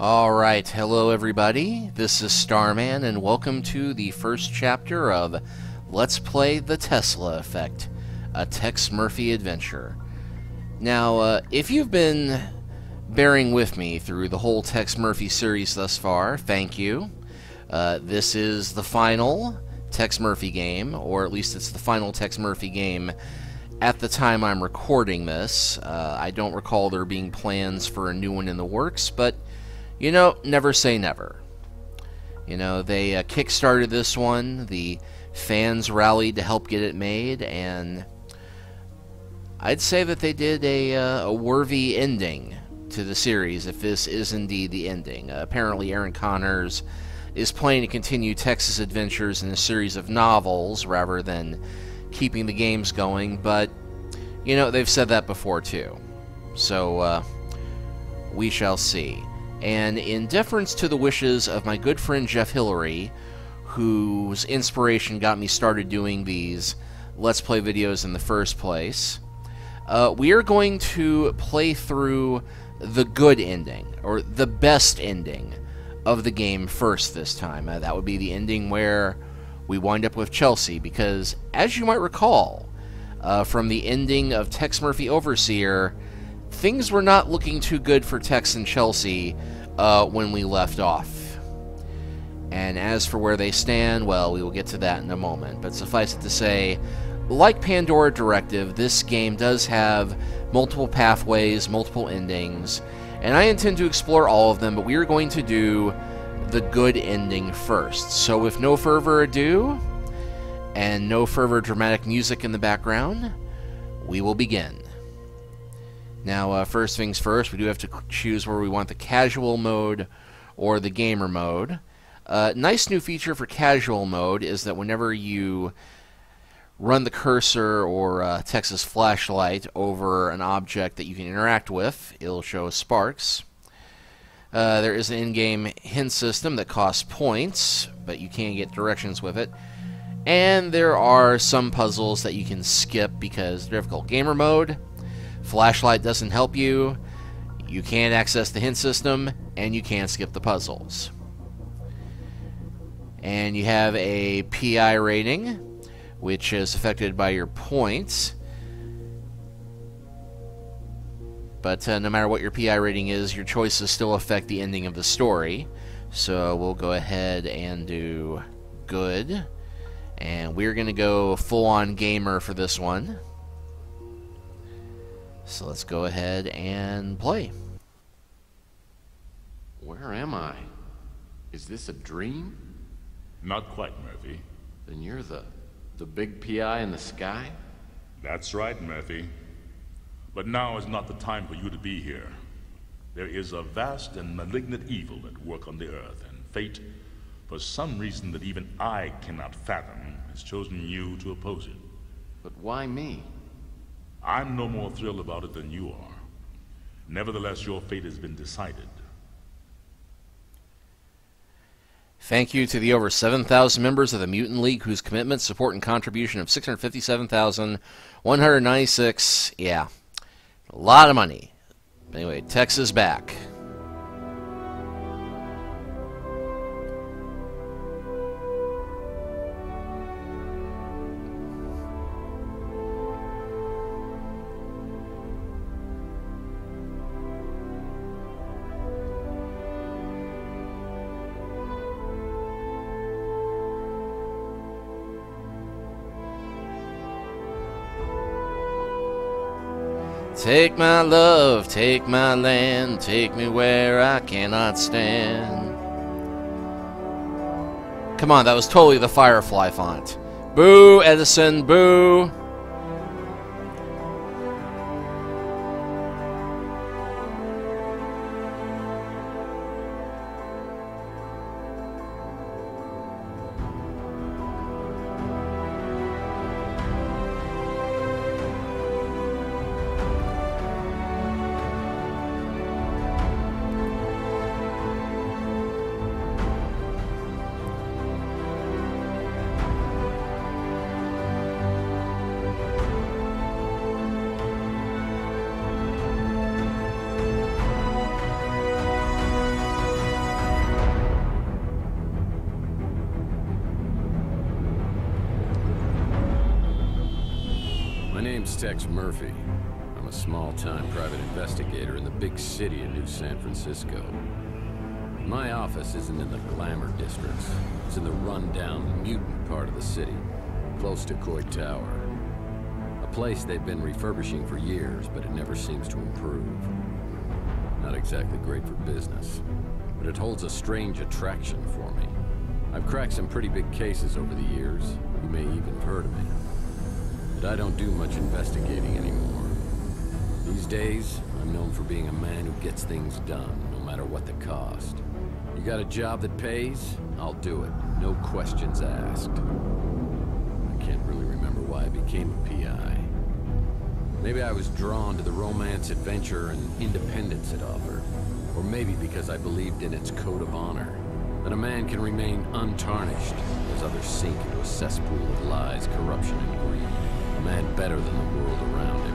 Alright, hello everybody, this is Starman, and welcome to the first chapter of Let's Play the Tesla Effect, a Tex Murphy adventure. Now, if you've been bearing with me through the whole Tex Murphy series thus far, thank you. This is the final Tex Murphy game, or at least it's the final Tex Murphy game at the time I'm recording this. I don't recall there being plans for a new one in the works, but you know, never say never. You know, they kick-started this one, the fans rallied to help get it made, and I'd say that they did a worthy ending to the series, if this is indeed the ending. Apparently Aaron Connors is planning to continue Tex's adventures in a series of novels rather than keeping the games going, but, you know, they've said that before too. So, we shall see. And in deference to the wishes of my good friend Jeff Hillary, whose inspiration got me started doing these Let's Play videos in the first place, we are going to play through the good ending, or the best ending of the game first this time. That would be the ending where we wind up with Chelsea, because, as you might recall, from the ending of Tex Murphy Overseer, things were not looking too good for Tex and Chelsea when we left off. And as for where they stand, well, we will get to that in a moment. But suffice it to say, like Pandora Directive, this game does have multiple pathways, multiple endings, and I intend to explore all of them, but we are going to do the good ending first. So with no further ado, and no further dramatic music in the background, we will begin. Now, first things first, we do have to choose where we want the casual mode or the gamer mode. Nice new feature for casual mode is that whenever you run the cursor or Tex's flashlight over an object that you can interact with, it'll show sparks. There is an in-game hint system that costs points, but you can get directions with it. And there are some puzzles that you can skip because they're difficult. Gamer mode, flashlight doesn't help you, you can't access the hint system, and you can't skip the puzzles. And you have a PI rating, which is affected by your points. But no matter what your PI rating is, your choices still affect the ending of the story. So we'll go ahead and do good. And we're going to go full-on gamer for this one. So let's go ahead and play. Where am I? Is this a dream? Not quite, Murphy. Then you're the big PI in the sky? That's right, Murphy. But now is not the time for you to be here. There is a vast and malignant evil at work on the earth, and fate, for some reason that even I cannot fathom, has chosen you to oppose it. But why me? I'm no more thrilled about it than you are. Nevertheless, your fate has been decided. Thank you to the over 7,000 members of the Mutant League whose commitment, support, and contribution of 657,196. Yeah, a lot of money. Anyway, Tex is back. Take my love, take my land, take me where I cannot stand. Come on, that was totally the Firefly font. Boo, Edison, boo! name's Tex Murphy. I'm a small-time private investigator in the big city of New San Francisco. My office isn't in the glamour districts. It's in the run-down, mutant part of the city, close to Coit Tower. A place they've been refurbishing for years, but it never seems to improve. Not exactly great for business, but it holds a strange attraction for me. I've cracked some pretty big cases over the years. You may even have heard of me. But I don't do much investigating anymore. These days, I'm known for being a man who gets things done, no matter what the cost. You got a job that pays? I'll do it. No questions asked. I can't really remember why I became a PI. Maybe I was drawn to the romance, adventure, and independence it offered. Or maybe because I believed in its code of honor. That a man can remain untarnished as others sink into a cesspool of lies, corruption, and greed. A man better than the world around him.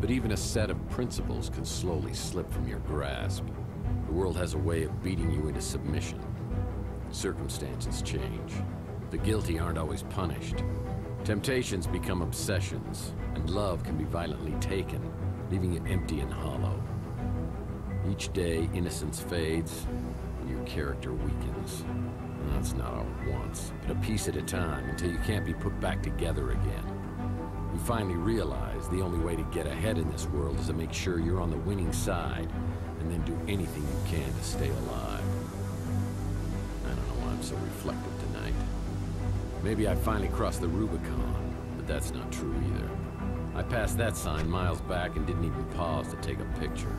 But even a set of principles can slowly slip from your grasp. The world has a way of beating you into submission. Circumstances change. The guilty aren't always punished. Temptations become obsessions, and love can be violently taken, leaving you empty and hollow. Each day, innocence fades, and your character weakens. And that's not all at once, but a piece at a time, until you can't be put back together again. You finally realize the only way to get ahead in this world is to make sure you're on the winning side, and then do anything you can to stay alive. I don't know why I'm so reflective tonight. Maybe I finally crossed the Rubicon, but that's not true either. I passed that sign miles back and didn't even pause to take a picture.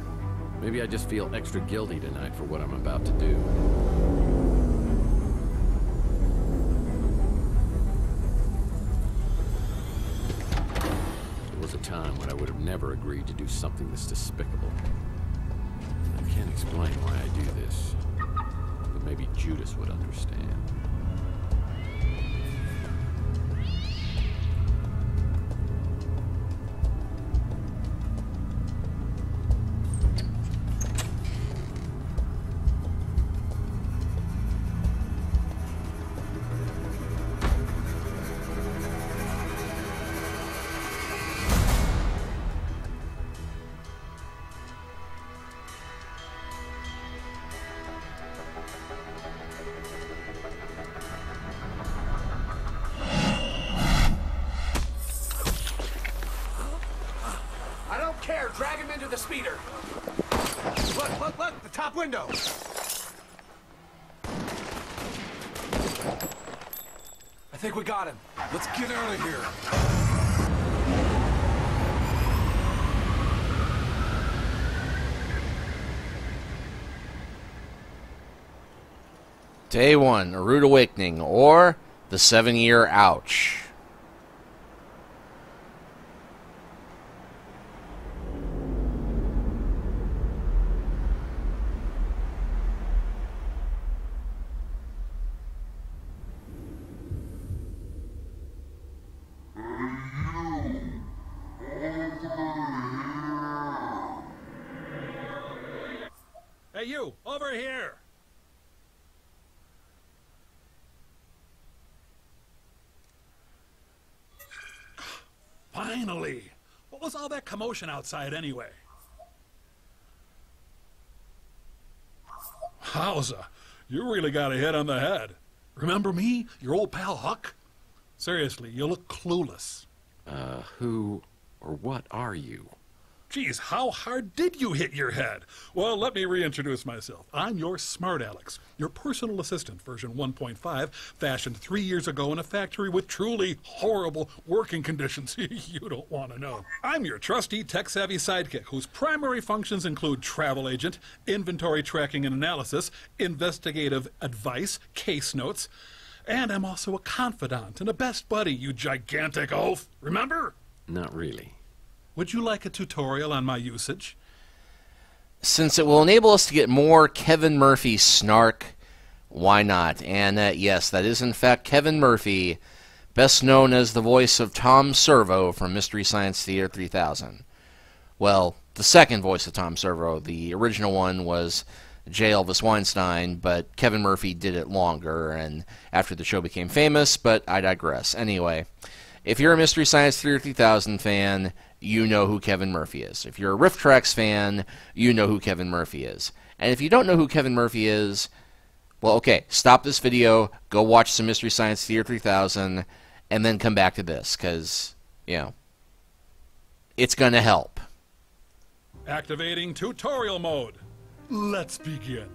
Maybe I just feel extra guilty tonight for what I'm about to do. A time when I would have never agreed to do something this despicable. I can't explain why I do this, but maybe Judas would understand. Drag him into the speeder. Look, the top window. I think we got him. Let's get out of here. Day 1, A Rude Awakening, or The 7-Year Ouch. Hey, you! Over here! Finally! What was all that commotion outside, anyway? Howza, you really got a hit on the head. Remember me? Your old pal Huck? Seriously, you look clueless. Who or what are you? Geez, how hard did you hit your head? Well, let me reintroduce myself. I'm your Smart Alex, your personal assistant, version 1.5, fashioned 3 years ago in a factory with truly horrible working conditions you don't want to know. I'm your trusty, tech-savvy sidekick whose primary functions include travel agent, inventory tracking and analysis, investigative advice, case notes, and I'm also a confidant and a best buddy, you gigantic oaf. Remember? Not really. Would you like a tutorial on my usage? Since it will enable us to get more Kevin Murphy snark, why not? And yes, that is in fact Kevin Murphy, best known as the voice of Tom Servo from Mystery Science Theater 3000. Well, the second voice of Tom Servo. The original one was J. Elvis Weinstein, but Kevin Murphy did it longer and after the show became famous, but I digress. Anyway, if you're a Mystery Science Theater 3000 fan, you know who Kevin Murphy is. If you're a Riff Tracks fan, you know who Kevin Murphy is. And if you don't know who Kevin Murphy is, well, okay, stop this video, go watch some Mystery Science Theater 3000, and then come back to this, because, you know, it's going to help. Activating tutorial mode. Let's begin.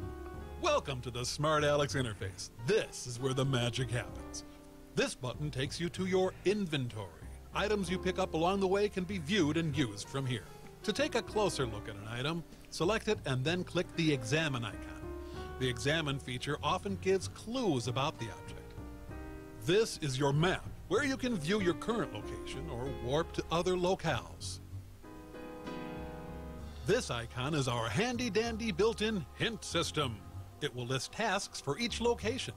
Welcome to the Smart Alex interface. This is where the magic happens. This button takes you to your inventory. Items you pick up along the way can be viewed and used from here. To take a closer look at an item, select it and then click the Examine icon. The Examine feature often gives clues about the object. This is your map, where you can view your current location or warp to other locales. This icon is our handy-dandy built-in hint system. It will list tasks for each location.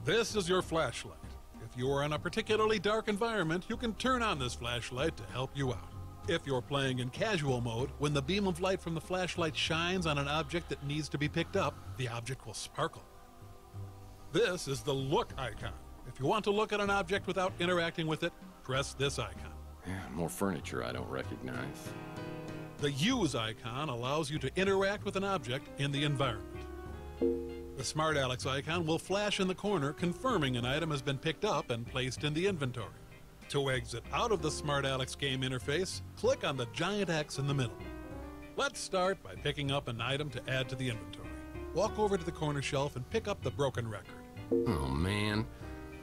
This is your flashlight. If you are in a particularly dark environment, you can turn on this flashlight to help you out. If you're playing in casual mode, when the beam of light from the flashlight shines on an object that needs to be picked up, the object will sparkle. This is the Look icon. If you want to look at an object without interacting with it, press this icon. More furniture I don't recognize. The Use icon allows you to interact with an object in the environment. The Smart Alex icon will flash in the corner, confirming an item has been picked up and placed in the inventory. To exit out of the Smart Alex game interface, click on the giant X in the middle. Let's start by picking up an item to add to the inventory. Walk over to the corner shelf and pick up the broken record. Oh man,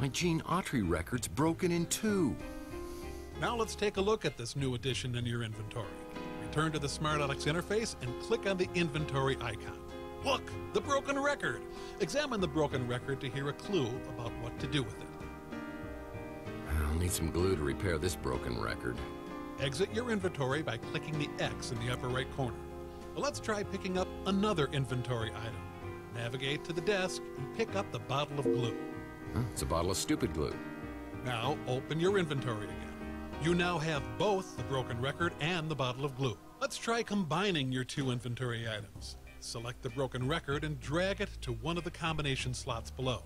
my Gene Autry record's broken in two. Now let's take a look at this new addition in your inventory. Return to the Smart Alex interface and click on the inventory icon. Look, the broken record. Examine the broken record to hear a clue about what to do with it. I'll need some glue to repair this broken record. Exit your inventory by clicking the X in the upper right corner. Well, let's try picking up another inventory item. Navigate to the desk and pick up the bottle of glue. Huh, it's a bottle of stupid glue. Now open your inventory again. You now have both the broken record and the bottle of glue. Let's try combining your two inventory items. Select the broken record and drag it to one of the combination slots below.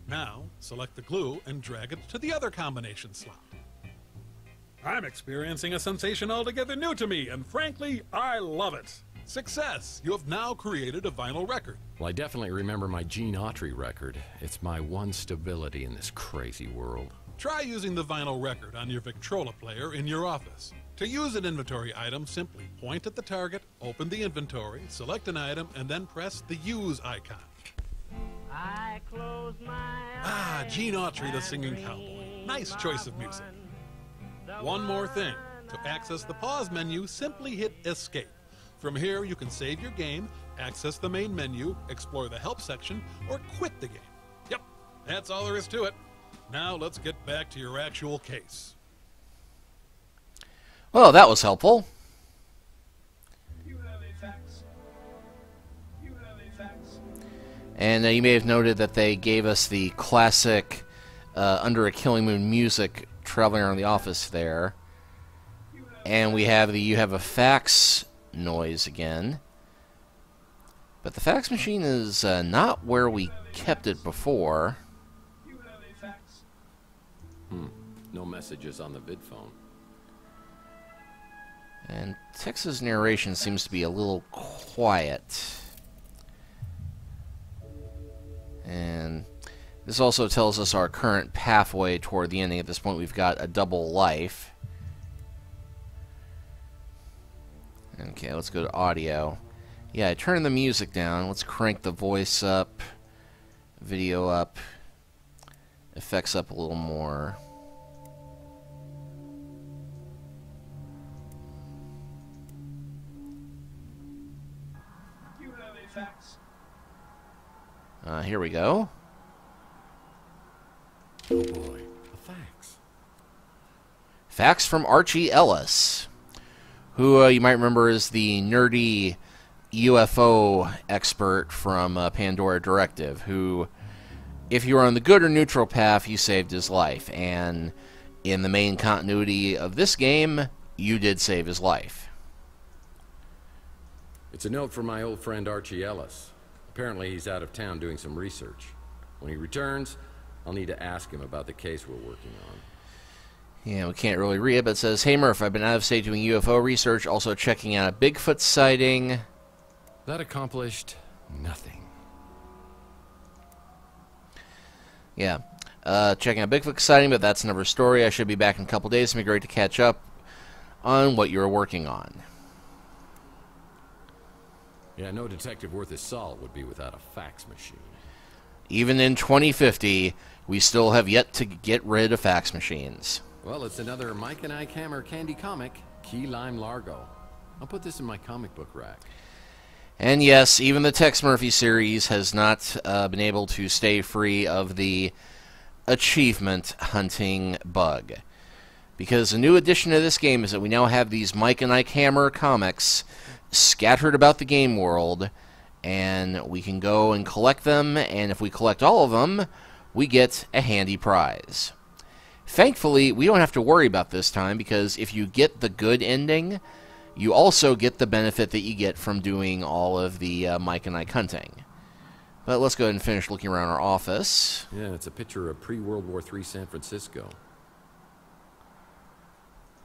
Now, select the glue and drag it to the other combination slot. I'm experiencing a sensation altogether new to me, and frankly, I love it. Success! You have now created a vinyl record. Well, I definitely remember my Gene Autry record. It's my one stability in this crazy world. Try using the vinyl record on your Victrola player in your office. To use an inventory item, simply point at the target, open the inventory, select an item, and then press the Use icon. I close my Ah, eyes Gene Autry, the and singing dream cowboy. Nice choice of music. the One more thing. one To access the pause menu, simply hit Escape. From here, you can save your game, access the main menu, explore the help section, or quit the game. Yep, that's all there is to it. Now let's get back to your actual case. Well, that was helpful. And you may have noted that they gave us the classic Under a Killing Moon music traveling around the office there. And we have the You Have a Fax noise again. But the fax machine is not where we kept it before. No messages on the vid phone. And Tex's narration seems to be a little quiet. And this also tells us our current pathway toward the ending. At this point, we've got a double life. Okay, let's go to audio. Yeah, I turned the music down. Let's crank the voice up, video up, effects up a little more. You have a fax. Here we go. Oh boy, a fax. Fax from Archie Ellis, who you might remember is the nerdy UFO expert from Pandora Directive, who, if you were on the good or neutral path, you saved his life. And in the main continuity of this game, you did save his life. It's a note from my old friend Archie Ellis. Apparently he's out of town doing some research. When he returns, I'll need to ask him about the case we're working on. Yeah, we can't really read it, but it says, "Hey Murph, I've been out of state doing UFO research, also checking out a Bigfoot sighting." That accomplished nothing. Yeah, checking out Bigfoot sighting, but that's another story. I should be back in a couple days. It'd be great to catch up on what you're working on. Yeah, no detective worth his salt would be without a fax machine. Even in 2050, we still have yet to get rid of fax machines. Well, it's another Mike and Ike Hammer candy comic, Key Lime Largo. I'll put this in my comic book rack. And yes, even the Tex Murphy series has not been able to stay free of the achievement hunting bug. Because a new addition to this game is that we now have these Mike and Ike Hammer comics scattered about the game world, and we can go and collect them, and if we collect all of them, we get a handy prize. Thankfully, we don't have to worry about this time, because if you get the good ending, you also get the benefit that you get from doing all of the Mike and Ike hunting. But let's go ahead and finish looking around our office. Yeah, it's a picture of pre-World War III San Francisco.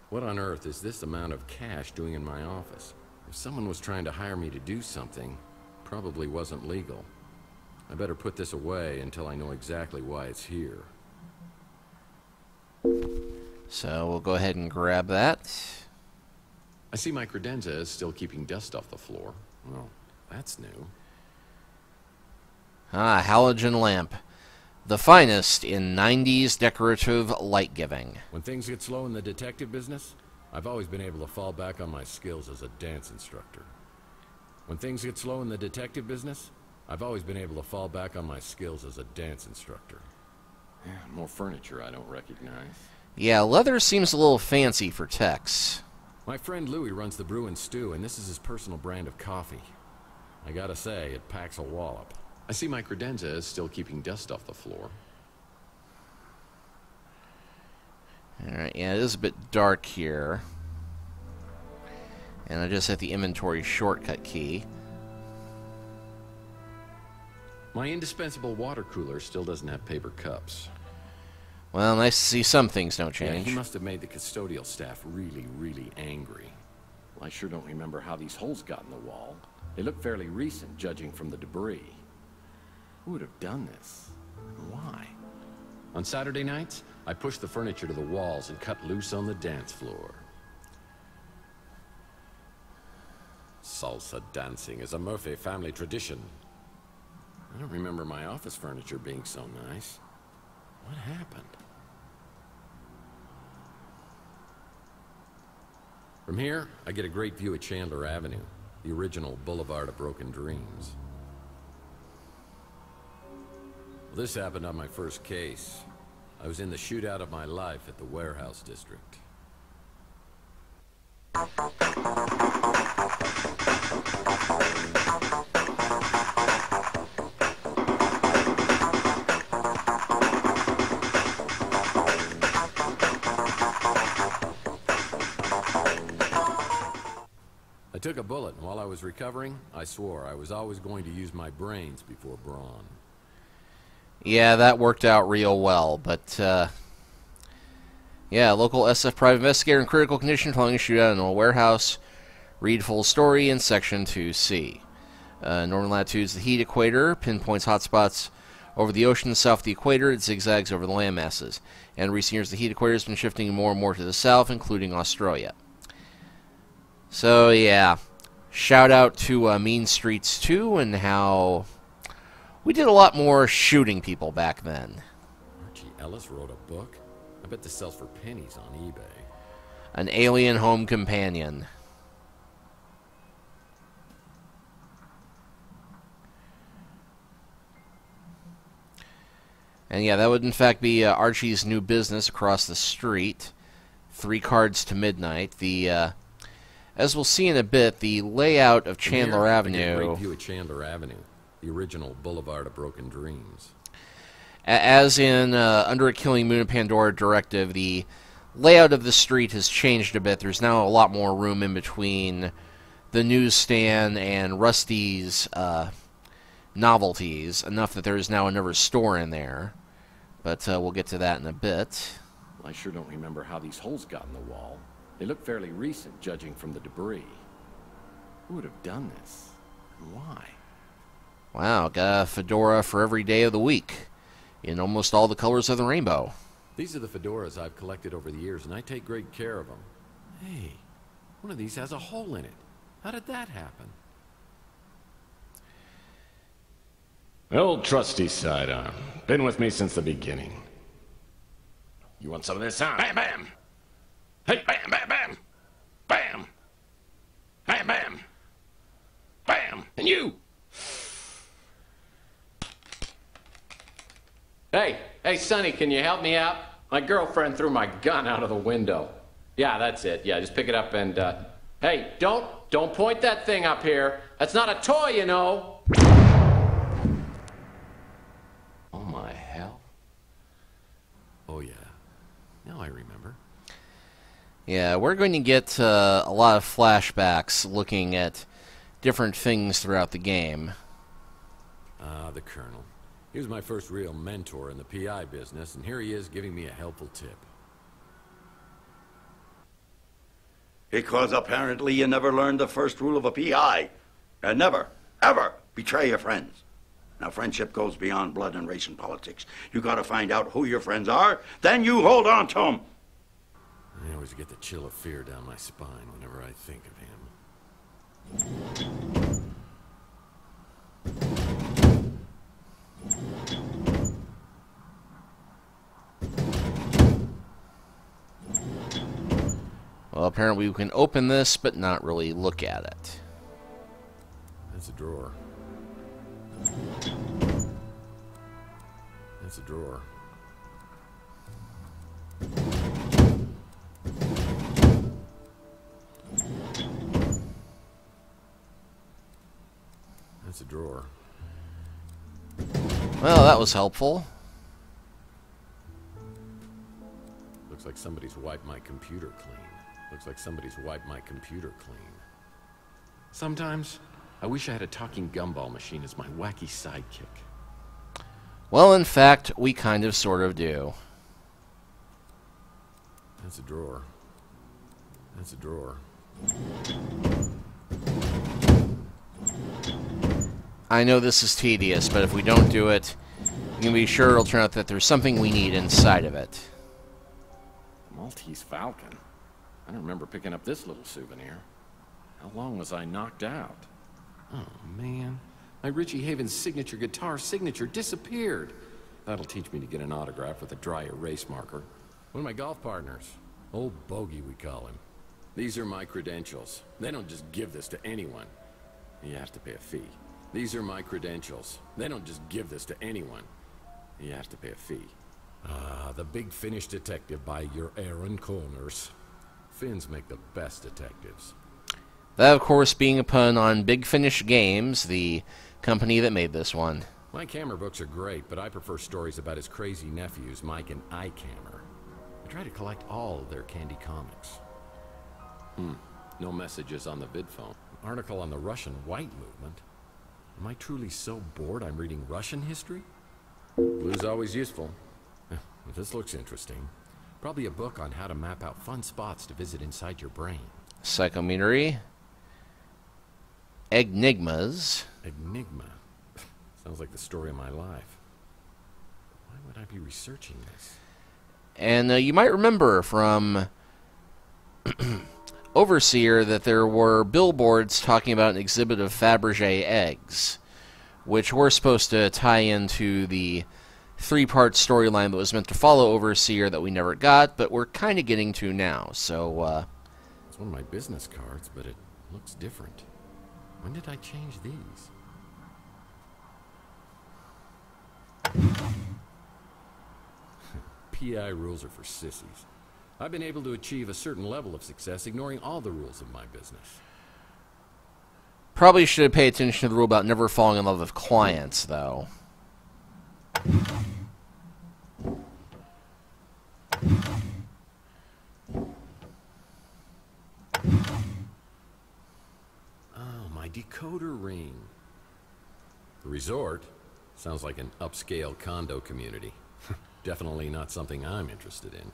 What on earth is this amount of cash doing in my office? If someone was trying to hire me to do something, probably wasn't legal. I better put this away until I know exactly why it's here. So we'll go ahead and grab that. I see my credenza is still keeping dust off the floor. Well, that's new. Ah, halogen lamp. The finest in 90s decorative light giving. When things get slow in the detective business, I've always been able to fall back on my skills as a dance instructor. When things get slow in the detective business, I've always been able to fall back on my skills as a dance instructor. Yeah, more furniture I don't recognize. Yeah, leather seems a little fancy for Tex. My friend Louie runs the Brew and Stew, and this is his personal brand of coffee. I gotta say, it packs a wallop. I see my credenza is still keeping dust off the floor. Alright, yeah, it is a bit dark here. And I just hit the inventory shortcut key. My indispensable water cooler still doesn't have paper cups. Well, nice to see some things don't Yeah, change. he must have made the custodial staff really, really angry. Well, I sure don't remember how these holes got in the wall. They look fairly recent, judging from the debris. Who would have done this? And why? On Saturday nights, I pushed the furniture to the walls and cut loose on the dance floor. Salsa dancing is a Murphy family tradition. I don't remember my office furniture being so nice. What happened? From here, I get a great view of Chandler Avenue, the original Boulevard of Broken Dreams. Well, this happened on my first case. I was in the shootout of my life at the warehouse district. I took a bullet, and while I was recovering, I swore I was always going to use my brains before brawn. Yeah, that worked out real well, but, yeah, local SF private investigator in critical condition following a shootout in a warehouse. Read full story in Section 2C. Northern latitudes, the heat equator pinpoints hotspots over the ocean south of the equator. It zigzags over the land masses. And in recent years, the heat equator has been shifting more and more to the south, including Australia. So, yeah. Shout out to Mean Streets 2 and how we did a lot more shooting people back then. Archie Ellis wrote a book? I bet this sells for pennies on eBay. An Alien Home Companion. And yeah, that would in fact be Archie's new business across the street. 3 cards to midnight. The as we'll see in a bit, the layout of Chandler Avenue. I get a great view of Chandler Avenue, the original Boulevard of Broken Dreams. As in under a Killing Moon of Pandora directive, the layout of the street has changed a bit. There's now a lot more room in between the newsstand and Rusty's novelties, enough that there is now another store in there. But we'll get to that in a bit. Well, I sure don't remember how these holes got in the wall. They look fairly recent, judging from the debris. Who would have done this? And why? Wow, got a fedora for every day of the week, in almost all the colors of the rainbow. These are the fedoras I've collected over the years, and I take great care of them. Hey, one of these has a hole in it. How did that happen? The old trusty sidearm. Been with me since the beginning. You want some of this, huh? Bam, bam! Hey, bam, bam, bam! Bam! Bam, bam! Bam! And you! Hey, Sonny, can you help me out? My girlfriend threw my gun out of the window. Yeah, that's it. Yeah, just pick it up and, hey, don't point that thing up here. That's not a toy, you know. Oh, my hell. Oh, yeah. Now I remember. Yeah, we're going to get a lot of flashbacks looking at different things throughout the game. Ah, the Colonel. He was my first real mentor in the PI business, and here he is giving me a helpful tip. Because apparently you never learned the first rule of a PI. And never, ever betray your friends. Now, friendship goes beyond blood and race and politics. You gotta find out who your friends are, then you hold on to them. I always get the chill of fear down my spine whenever I think of him. Well, apparently we can open this, but not really look at it. That's a drawer. That's a drawer. That's a drawer. Well, that was helpful. Looks like somebody's wiped my computer clean. Looks like somebody's wiped my computer clean. Sometimes, I wish I had a talking gumball machine as my wacky sidekick. Well, in fact, we kind of sort of do. That's a drawer. That's a drawer. I know this is tedious, but if we don't do it, you can be sure it'll turn out that there's something we need inside of it. Maltese Falcon. I don't remember picking up this little souvenir. How long was I knocked out? Oh, man. My Richie Havens signature guitar signature disappeared. That'll teach me to get an autograph with a dry erase marker. One of my golf partners. Old Bogey, we call him. These are my credentials. They don't just give this to anyone. You have to pay a fee. These are my credentials. They don't just give this to anyone. You have to pay a fee. Ah, the Big Finish Detective by your Aaron Corners. Finns make the best detectives. That, of course, being a pun on Big Finish Games, the company that made this one. My Cammer books are great, but I prefer stories about his crazy nephews, Mike and Cammer. I try to collect all of their Candy comics. No messages on the vid phone. An article on the Russian White Movement. Am I truly so bored I'm reading Russian history? Blue's always useful. This looks interesting. Probably a book on how to map out fun spots to visit inside your brain. Psychometry. Enigmas. Enigma. Sounds like the story of my life. Why would I be researching this? And you might remember from overseer that there were billboards talking about an exhibit of Fabergé eggs, which were supposed to tie into the three-part storyline that was meant to follow Overseer that we never got, but we're kind of getting to now, so, It's one of my business cards, but it looks different. When did I change these? PI rules are for sissies. I've been able to achieve a certain level of success ignoring all the rules of my business. Probably should have paid attention to the rule about never falling in love with clients, though. Oh, my decoder ring. The resort sounds like an upscale condo community. Definitely not something I'm interested in.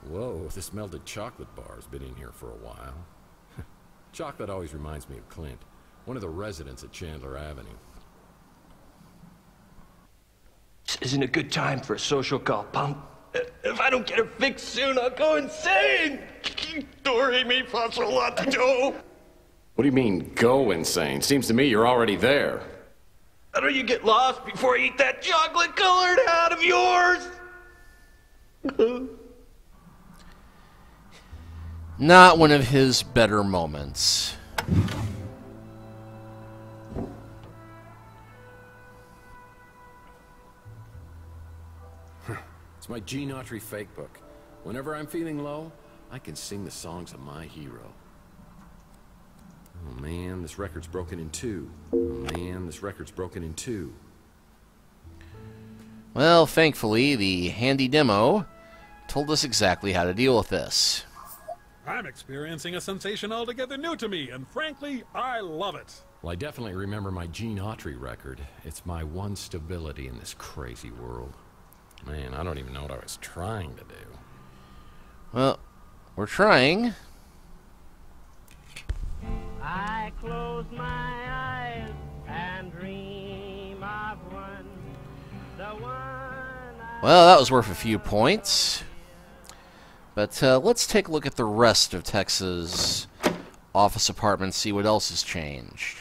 Whoa, this melted chocolate bar's been in here for a while. Chocolate always reminds me of Clint, one of the residents at Chandler Avenue. This isn't a good time for a social call, punk. If I don't get her fixed soon, I'll go insane. Dory me pass a lot to do. What do you mean, go insane? Seems to me you're already there. How do you get lost before I eat that chocolate-colored hat of yours? Not one of his better moments. It's my Gene Autry fake book. Whenever I'm feeling low, I can sing the songs of my hero. Oh man, this record's broken in two. Oh man, this record's broken in two. Well, thankfully, the handy demo told us exactly how to deal with this. I'm experiencing a sensation altogether new to me, and frankly, I love it. Well, I definitely remember my Gene Autry record. It's my one stability in this crazy world. Man, I don't even know what I was trying to do. Well, we're trying. I close my eyes and dream of one, the one I... Well, that was worth a few points. But let's take a look at the rest of Tex's office apartment, see what else has changed.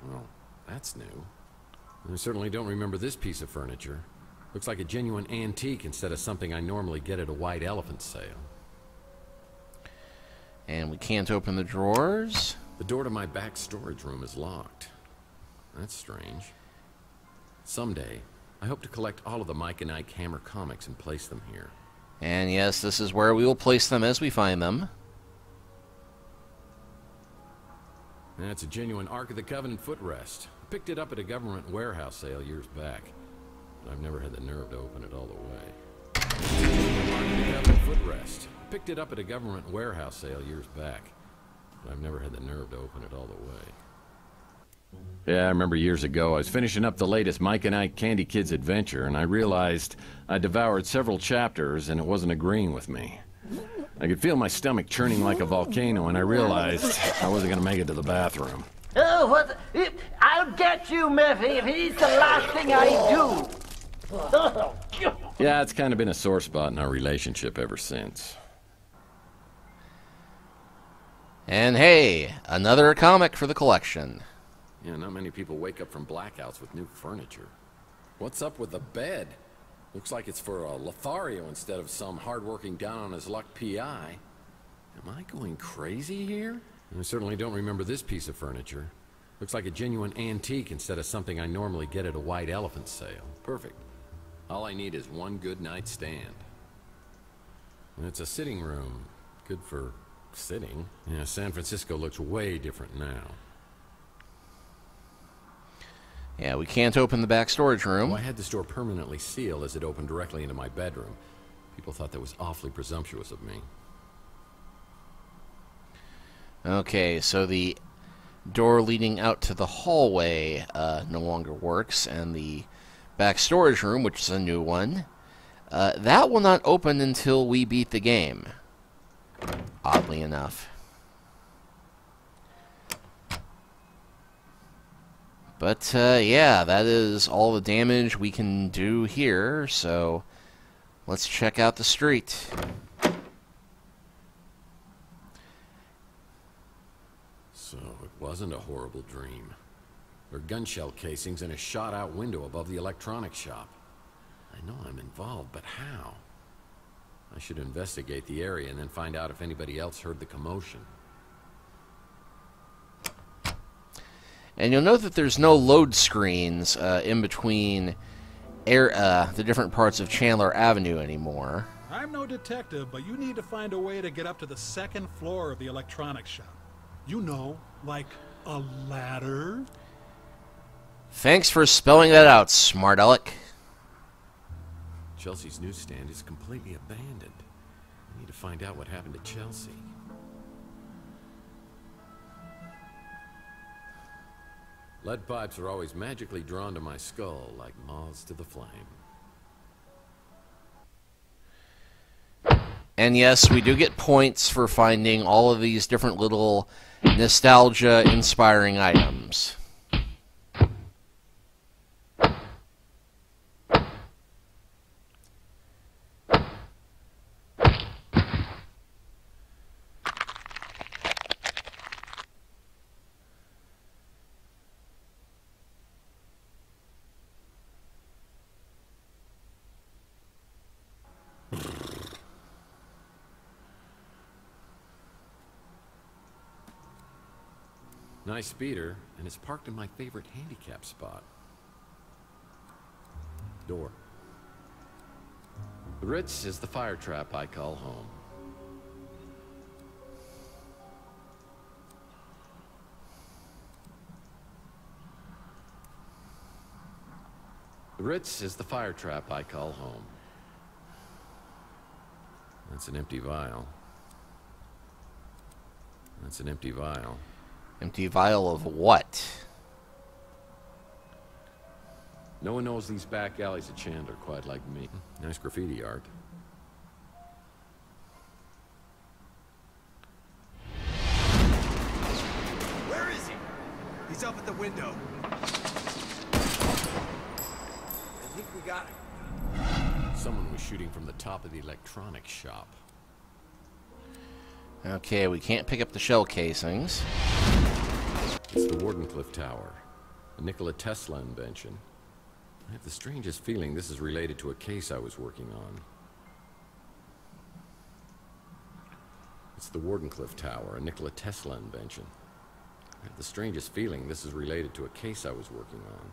Well, that's new. I certainly don't remember this piece of furniture. Looks like a genuine antique instead of something I normally get at a white elephant sale. And we can't open the drawers. The door to my back storage room is locked. That's strange. Someday, I hope to collect all of the Mike and Ike Hammer comics and place them here. And yes, this is where we will place them as we find them. That's a genuine Ark of the Covenant footrest. I picked it up at a government warehouse sale years back. But I've never had the nerve to open it all the way. Ark of the Covenant footrest. I picked it up at a government warehouse sale years back. But I've never had the nerve to open it all the way. Yeah, I remember years ago, I was finishing up the latest Mike and Ike Candy Kids adventure, and I realized I devoured several chapters and it wasn't agreeing with me. I could feel my stomach churning like a volcano, and I realized I wasn't going to make it to the bathroom. Oh, what? I'll get you, Murphy, if it's the last thing I do. Yeah, it's kind of been a sore spot in our relationship ever since. And hey, another comic for the collection. Yeah, not many people wake up from blackouts with new furniture. What's up with the bed? Looks like it's for a Lothario instead of some hard-working down-on-his-luck PI. Am I going crazy here? I certainly don't remember this piece of furniture. Looks like a genuine antique instead of something I normally get at a white elephant sale. Perfect. All I need is one good nightstand. And it's a sitting room. Good for sitting. Yeah, San Francisco looks way different now. Yeah, we can't open the back storage room. Well, I had this door permanently sealed as it opened directly into my bedroom. People thought that was awfully presumptuous of me. Okay, so the door leading out to the hallway no longer works, and the back storage room, which is a new one, that will not open until we beat the game, oddly enough. But, yeah, that is all the damage we can do here, so Let's check out the street. So it wasn't a horrible dream. There are gun shell casings and a shot-out window above the electronics shop. I know I'm involved, but how? I should investigate the area and then find out if anybody else heard the commotion. And you'll note that there's no load screens in between the different parts of Chandler Avenue anymore. I'm no detective, but you need to find a way to get up to the second floor of the electronics shop. You know, like a ladder. Thanks for spelling that out, smart aleck. Chelsea's newsstand is completely abandoned. I need to find out what happened to Chelsea. Lead pipes are always magically drawn to my skull like moths to the flame. And yes, we do get points for finding all of these different little nostalgia-inspiring items. Nice speeder, and it's parked in my favorite handicap spot. Door. The Ritz is the fire trap I call home. The Ritz is the fire trap I call home. That's an empty vial. That's an empty vial. Empty vial of what? No one knows these back alleys at Chandler quite like me. Nice graffiti art. Where is he? He's up at the window. I think we got him. Someone was shooting from the top of the electronics shop. Okay, we can't pick up the shell casings. It's the Wardenclyffe Tower, a Nikola Tesla invention. I have the strangest feeling this is related to a case I was working on. It's the Wardenclyffe Tower, a Nikola Tesla invention. I have the strangest feeling this is related to a case I was working on.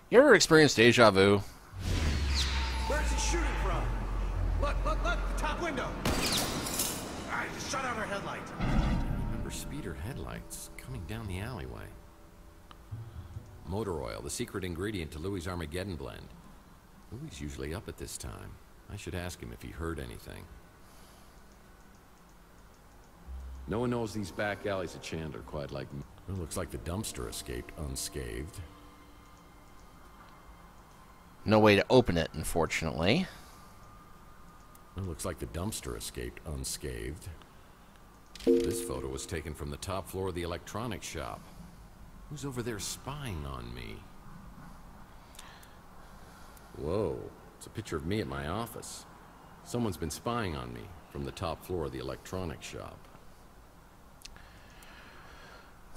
You ever experienced deja vu? Where's he shooting from? Look, the top window. Alright, just shut out our headlight. I remember speeder headlights coming down the alleyway. Motor oil, the secret ingredient to Louis' Armageddon blend. Louis' usually up at this time. I should ask him if he heard anything. No one knows these back alleys at Chandler quite like me. It looks like the dumpster escaped unscathed. No way to open it, unfortunately. It looks like the dumpster escaped unscathed. This photo was taken from the top floor of the electronics shop. Who's over there spying on me? Whoa, it's a picture of me at my office. Someone's been spying on me from the top floor of the electronics shop.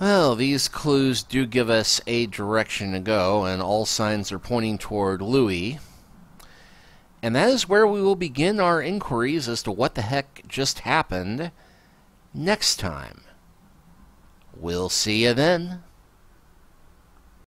Well, these clues do give us a direction to go, and all signs are pointing toward Louis. And that is where we will begin our inquiries as to what the heck just happened next time. We'll see you then.